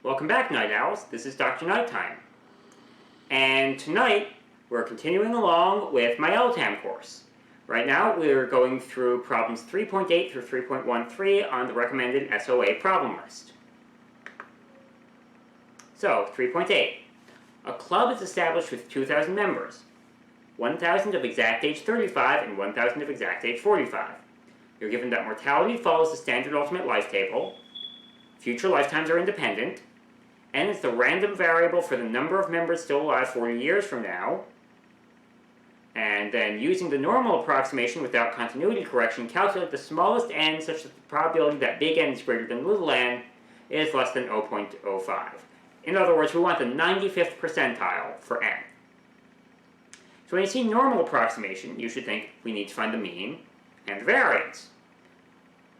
Welcome back, Night Owls. This is Dr. Nighttime. And tonight, we're continuing along with my LTAM course. Right now, we're going through problems 3.8 through 3.13 on the recommended SOA problem list. So, 3.8. A club is established with 2,000 members. 1,000 of exact age 35 and 1,000 of exact age 45. You're given that mortality follows the standard ultimate life table, future lifetimes are independent, n is the random variable for the number of members still alive 40 years from now, and then using the normal approximation without continuity correction, calculate the smallest n such that the probability that big N is greater than little n is less than 0.05. In other words, we want the 95th percentile for n. So when you see normal approximation, you should think we need to find the mean and the variance.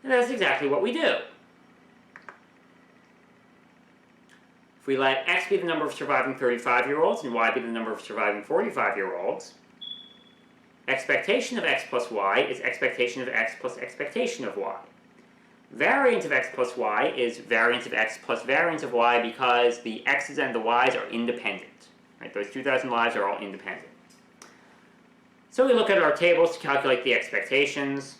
And that's exactly what we do. If we let x be the number of surviving 35-year-olds and y be the number of surviving 45-year-olds, expectation of x plus y is expectation of x plus expectation of y. Variance of x plus y is variance of x plus variance of y because the x's and the y's are independent. Right? Those 2,000 lives are all independent. So we look at our tables to calculate the expectations.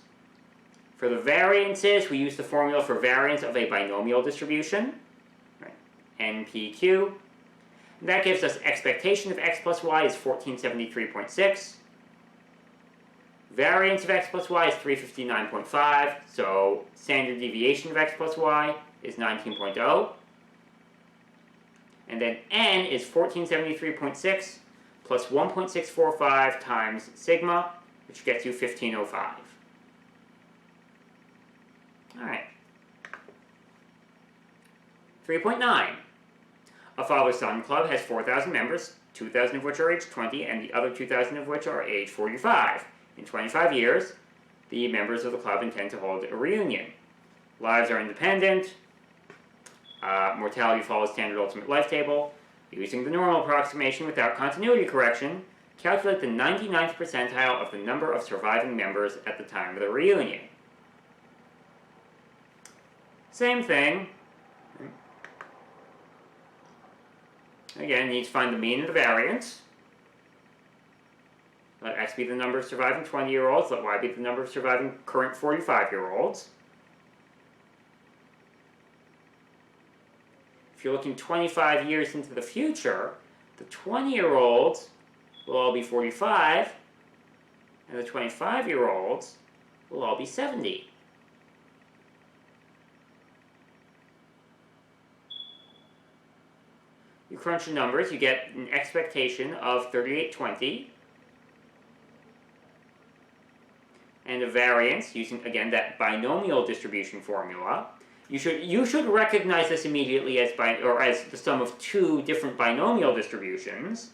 For the variances, we use the formula for variance of a binomial distribution, right? NPQ. And that gives us expectation of x plus y is 1473.6. Variance of x plus y is 359.5, so standard deviation of x plus y is 19.0. And then n is 1473.6 plus 1.645 times sigma, which gets you 1505. All right. 3.9. A father-son club has 4,000 members, 2,000 of which are age 20, and the other 2,000 of which are age 45. In 25 years, the members of the club intend to hold a reunion. Lives are independent. Mortality follows standard ultimate life table. Using the normal approximation without continuity correction, calculate the 99th percentile of the number of surviving members at the time of the reunion. Same thing. Again, need to find the mean and the variance. Let x be the number of surviving 20-year-olds, let y be the number of surviving current 45-year-olds. If you're looking 25 years into the future, the 20-year-olds will all be 45, and the 25-year-olds will all be 70. You crunch the numbers, you get an expectation of 3820, and a variance using, again, that binomial distribution formula. You should recognize this immediately as the sum of two different binomial distributions,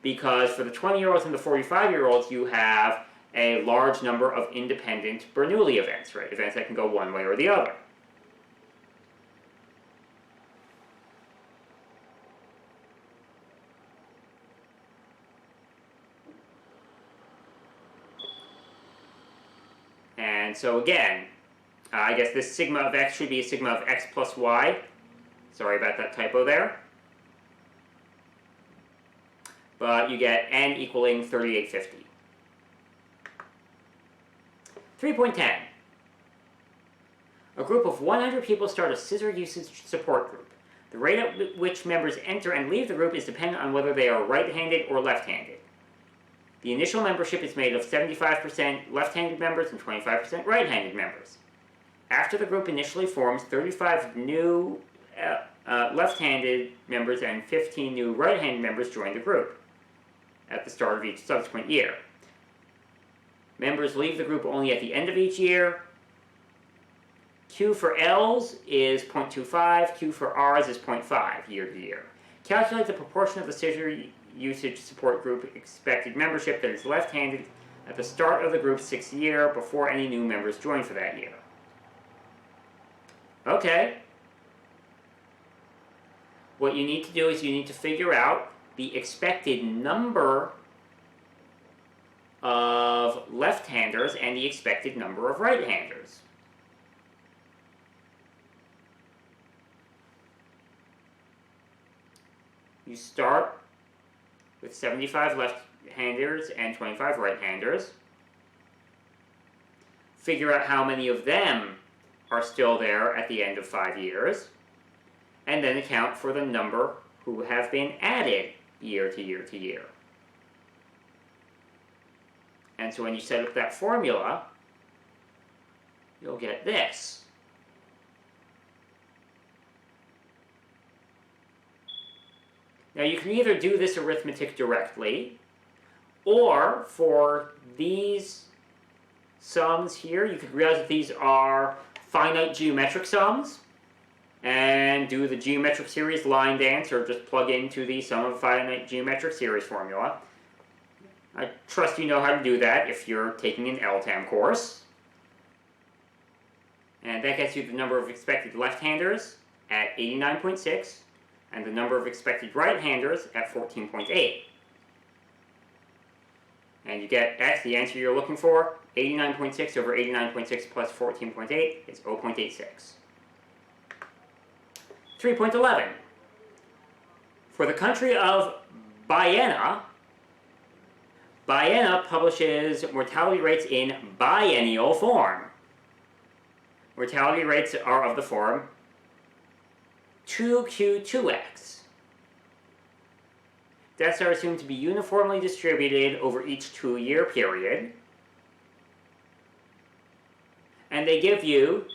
because for the 20-year-olds and the 45-year-olds, you have a large number of independent Bernoulli events, right? Events that can go one way or the other. And so again, I guess this sigma of x should be a sigma of x plus y. Sorry about that typo there. But you get n equaling 3850. 3.10. A group of 100 people start a scissor usage support group. The rate at which members enter and leave the group is dependent on whether they are right-handed or left-handed. The initial membership is made of 75% left-handed members and 25% right-handed members. After the group initially forms, 35 new left-handed members and 15 new right-handed members join the group at the start of each subsequent year. Members leave the group only at the end of each year. Q for L's is 0.25, Q for R's is 0.5 year to year. Calculate the proportion of the scissor usage support group expected membership that is left-handed at the start of the group's 6th year before any new members join for that year. Okay. What you need to do is you need to figure out the expected number of left-handers and the expected number of right-handers. you start with 75 left-handers and 25 right-handers. Figure out how many of them are still there at the end of 5 years, and then account for the number who have been added year to year to year. And so when you set up that formula, you'll get this. Now you can either do this arithmetic directly, or for these sums here, you could realize that these are finite geometric sums, and do the geometric series line dance, or just plug into the sum of finite geometric series formula. I trust you know how to do that if you're taking an LTAM course. And that gets you the number of expected left-handers at 89.6, and the number of expected right-handers at 14.8. And you get X, the answer you're looking for, 89.6 over 89.6 plus 14.8 is 0.86. 3.11. For the country of Guyana, Guyana publishes mortality rates in biennial form. Mortality rates are of the form 2Q2X. Deaths are assumed to be uniformly distributed over each 2-year period. And they give you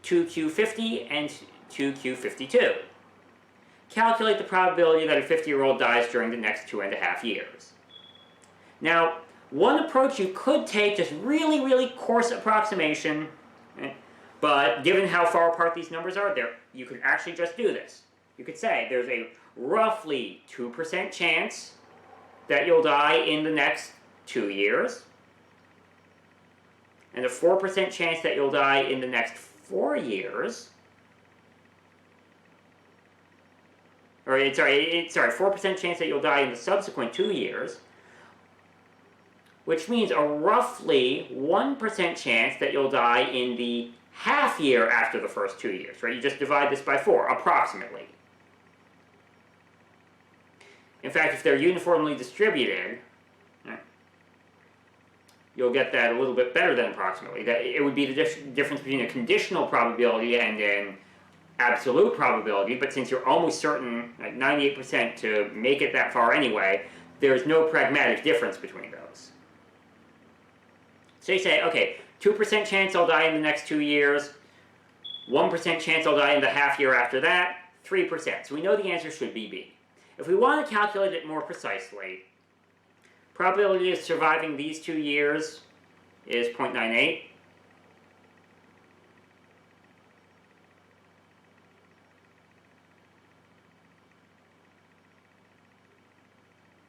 2Q50 and 2Q52. Calculate the probability that a 50-year-old dies during the next 2.5 years. Now, one approach you could take, just really, really coarse approximation, but given how far apart these numbers are, you could actually just do this. You could say there's a roughly 2% chance that you'll die in the next 2 years, and a 4% chance that you'll die in the next 4 years. Or, sorry, 4% chance that you'll die in the subsequent 2 years, which means a roughly 1% chance that you'll die in the half year after the first 2 years, right? You just divide this by 4, approximately. In fact, if they're uniformly distributed, you'll get that a little bit better than approximately. That it would be the difference between a conditional probability and an absolute probability, but since you're almost certain, like 98%, to make it that far anyway, there's no pragmatic difference between those. So you say, okay, 2% chance I'll die in the next 2 years, 1% chance I'll die in the half year after that, 3%. So we know the answer should be B. If we want to calculate it more precisely, probability of surviving these 2 years is 0.98.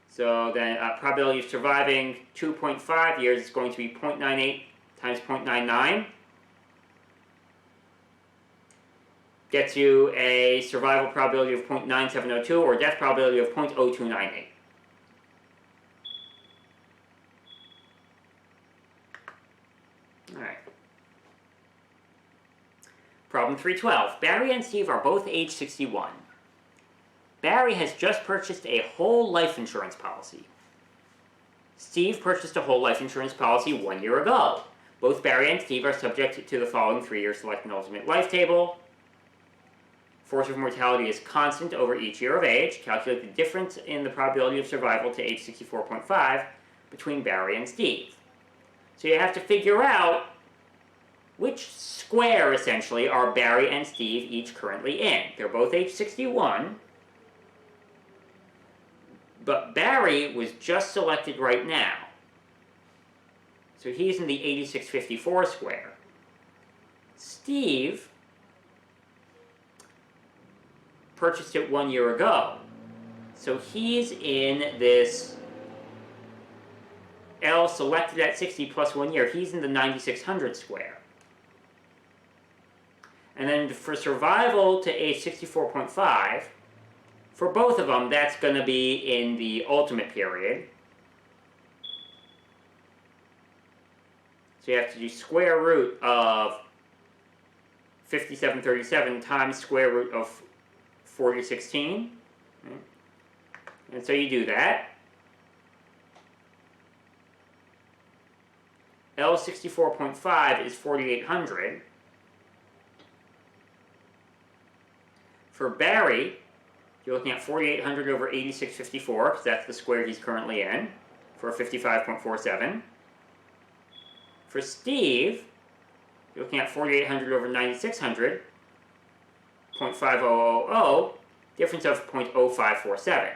So then probability of surviving 2.5 years is going to be 0.98 times 0.99. Gets you a survival probability of 0.9702 or death probability of 0.0298. Alright. Problem 312. Barry and Steve are both age 61. Barry has just purchased a whole life insurance policy. Steve purchased a whole life insurance policy 1 year ago. Both Barry and Steve are subject to the following 3-year select and ultimate life table. Force of mortality is constant over each year of age. Calculate the difference in the probability of survival to age 64.5 between Barry and Steve. So you have to figure out which square, essentially, are Barry and Steve each currently in. They're both age 61. But Barry was just selected right now. So he's in the 8654 square. Steve purchased it 1 year ago. So he's in this L selected at 60 plus 1 year. He's in the 9600 square. And then for survival to age 64.5, for both of them, that's going to be in the ultimate period. So you have to do square root of 5737 times square root of 4016. Right? And so you do that. L64.5 is 4,800. For Barry, you're looking at 4,800 over 8654, because that's the square he's currently in, for 55.47. For Steve, you're looking at 4,800 over 9,600, 0.5000, difference of 0.0547.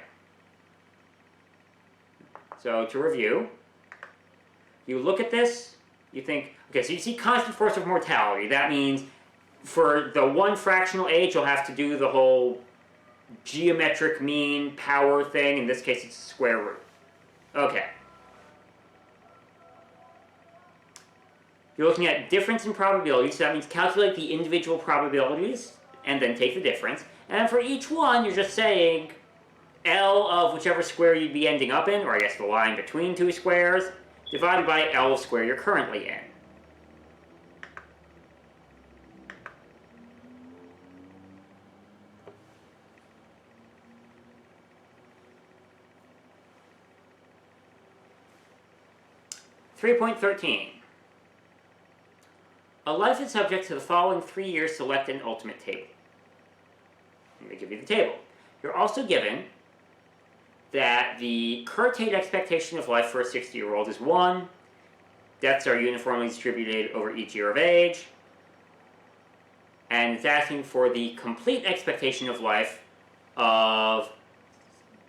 So to review, you look at this, you think, okay, so you see constant force of mortality. That means for the one fractional age, you'll have to do the whole geometric mean power thing. In this case, it's square root. Okay. You're looking at difference in probability, so that means calculate the individual probabilities and then take the difference. And for each one, you're just saying L of whichever square you'd be ending up in, or I guess the line between two squares, divided by L of square you're currently in. .13. A life is subject to the following 3 years select an ultimate table. Let me give you the table. You're also given that the current expectation of life for a 60-year-old is 1. Deaths are uniformly distributed over each year of age. And it's asking for the complete expectation of life of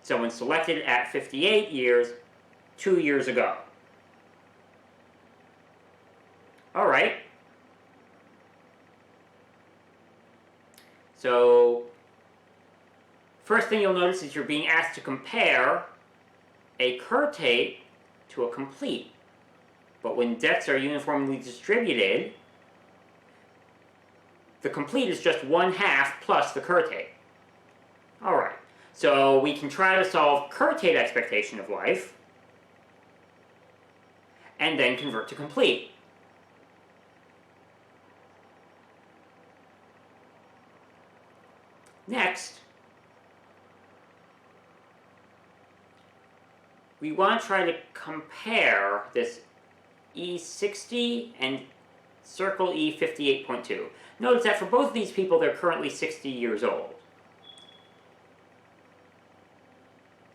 someone selected at 58 years 2 years ago. All right. So, first thing you'll notice is you're being asked to compare a curtate to a complete. But when deaths are uniformly distributed, the complete is just 1/2 plus the curtate. All right. So we can try to solve curtate expectation of life and then convert to complete. Next, we want to try to compare this E60 and circle E58.2. Notice that for both of these people, they're currently 60 years old.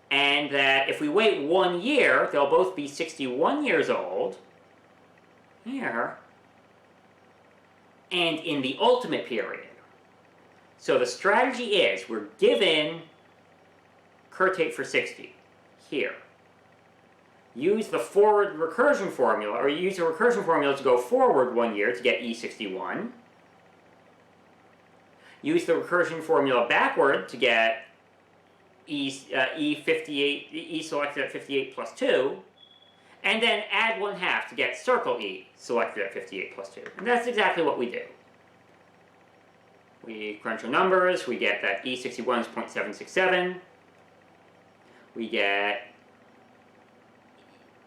And that if we wait 1 year, they'll both be 61 years old here and in the ultimate period. So the strategy is, we're given curtate for 60 here. Use the forward recursion formula, or use the recursion formula to go forward 1 year to get E61. Use the recursion formula backward to get E58, E selected at 58 plus 2. And then add 1/2 to get circle E selected at 58 plus 2. And that's exactly what we do. We crunch our numbers, we get that E61 is 0.767. We get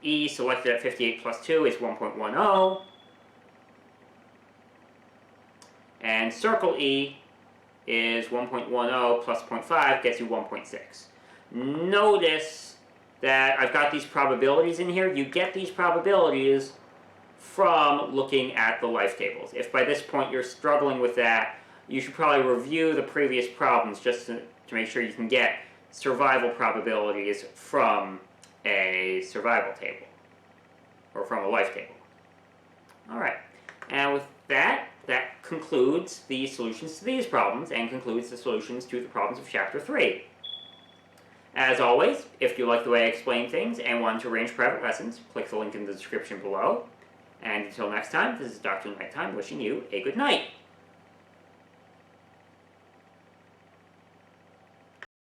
E selected at 58 plus 2 is 1.10. And circle E is 1.10 plus 0.5 gets you 1.6. Notice that I've got these probabilities in here. You get these probabilities from looking at the life tables. If by this point you're struggling with that, you should probably review the previous problems just to make sure you can get survival probabilities from a survival table, or from a life table. Alright, and with that, that concludes the solutions to these problems, and concludes the solutions to the problems of Chapter 3. As always, if you like the way I explain things and want to arrange private lessons, click the link in the description below. And until next time, this is Dr. Nighttime wishing you a good night.